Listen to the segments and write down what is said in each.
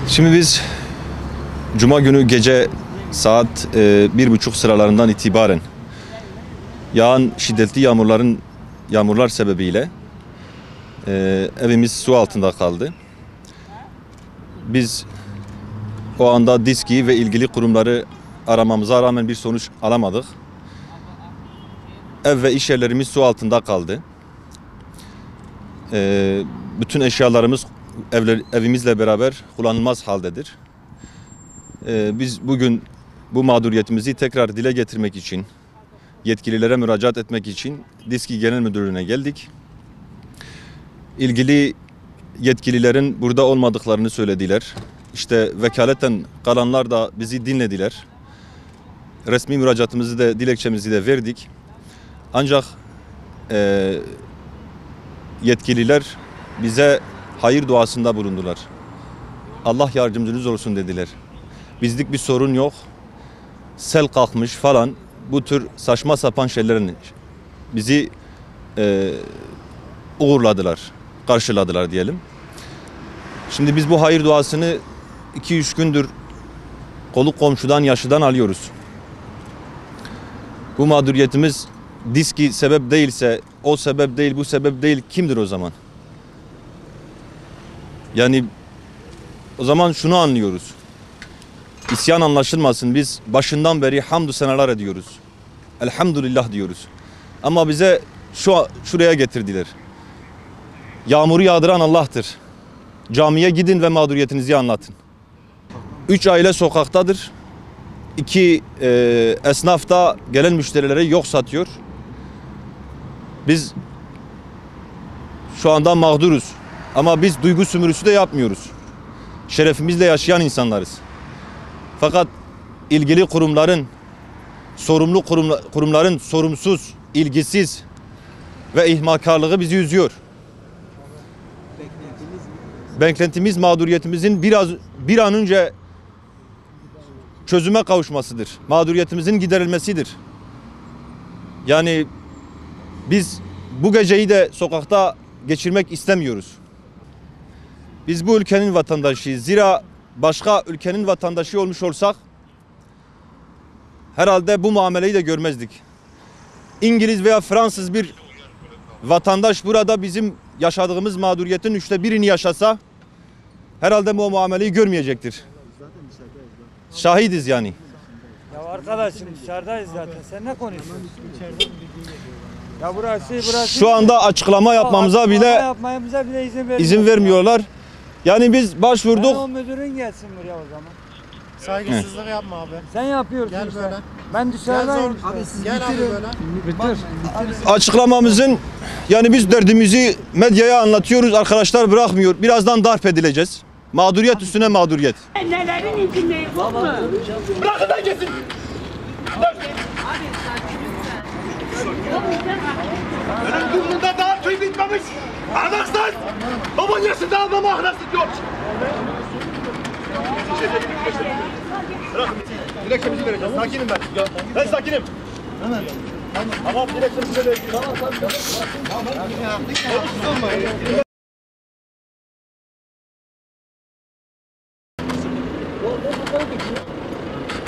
Şimdi biz Cuma günü gece saat 1:30 sıralarından itibaren yağan şiddetli yağmurlar sebebiyle evimiz su altında kaldı. Biz o anda DİSKİ ve ilgili kurumları aramamıza rağmen bir sonuç alamadık. Ev ve iş yerlerimiz su altında kaldı. Bütün eşyalarımız evimizle beraber kullanılmaz haldedir. Biz bugün bu mağduriyetimizi tekrar dile getirmek için, yetkililere müracaat etmek için DİSKİ Genel Müdürlüğü'ne geldik. İlgili yetkililerin burada olmadıklarını söylediler. İşte vekaleten kalanlar da bizi dinlediler. Resmi müracaatımızı da, dilekçemizi de verdik. Ancak yetkililer bize hayır duasında bulundular. Allah yardımcınız olsun dediler. Bizlik bir sorun yok. Sel kalkmış falan, bu tür saçma sapan şeylerin bizi uğurladılar, karşıladılar diyelim. Şimdi biz bu hayır duasını 2-3 gündür koluk komşudan, yaşlıdan alıyoruz. Bu mağduriyetimiz DİSKİ sebep değilse, o sebep değil, bu sebep değil, kimdir o zaman? Yani o zaman şunu anlıyoruz. İsyan anlaşılmasın. Biz başından beri hamdü senalar ediyoruz. Elhamdülillah diyoruz. Ama bize şuraya getirdiler. Yağmuru yağdıran Allah'tır. Camiye gidin ve mağduriyetinizi anlatın. 3 aile sokaktadır. 2 esnaf da gelen müşterilere yok satıyor. Biz şu anda mağduruz. Ama biz duygu sömürüsü de yapmıyoruz. Şerefimizle yaşayan insanlarız. Fakat ilgili kurumların, sorumlu kurumların sorumsuz, ilgisiz ve ihmalkarlığı bizi üzüyor. Beklentimiz mağduriyetimizin bir an önce çözüme kavuşmasıdır. Mağduriyetimizin giderilmesidir. Yani biz bu geceyi de sokakta geçirmek istemiyoruz. Biz bu ülkenin vatandaşıyız. Zira başka ülkenin vatandaşı olmuş olsak herhalde bu muameleyi de görmezdik. İngiliz veya Fransız bir vatandaş burada bizim yaşadığımız mağduriyetin 1/3'ünü yaşasa herhalde bu muameleyi görmeyecektir. Şahidiz yani. Ya arkadaşım dışarıdayız zaten. Sen ne konuşuyorsun? Ya burası. Şu anda açıklama yapmamıza bile izin vermiyorlar. Yani biz başvurduk. Ben o müdürün gelsin buraya o zaman. Saygısızlık yapma abi. Sen yapıyorsun Gel işte. böyle. Ben dışarıdayım. Abi siz gel abi böyle. Açıklamamızın yani biz derdimizi medyaya anlatıyoruz. Arkadaşlar bırakmıyor. Birazdan darp edileceğiz. Mağduriyet üstüne mağduriyet. Nelerin içindeyiz yok mu? Bırakın da gitsin. Benim burnumda daha tüy bitmemiş. Ahlaksız. Baban yaşında adama ahlaksız diyor. Bırakın. Dilekçemizi vereceğiz. Sakinim ben. Ben sakinim. Hemen. Tamam dilekçemizi vereceğiz. Tamam.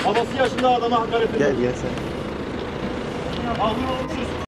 Babası yaşında adama hakaret ediyor. Gel sen. Ağzını olmuşuz.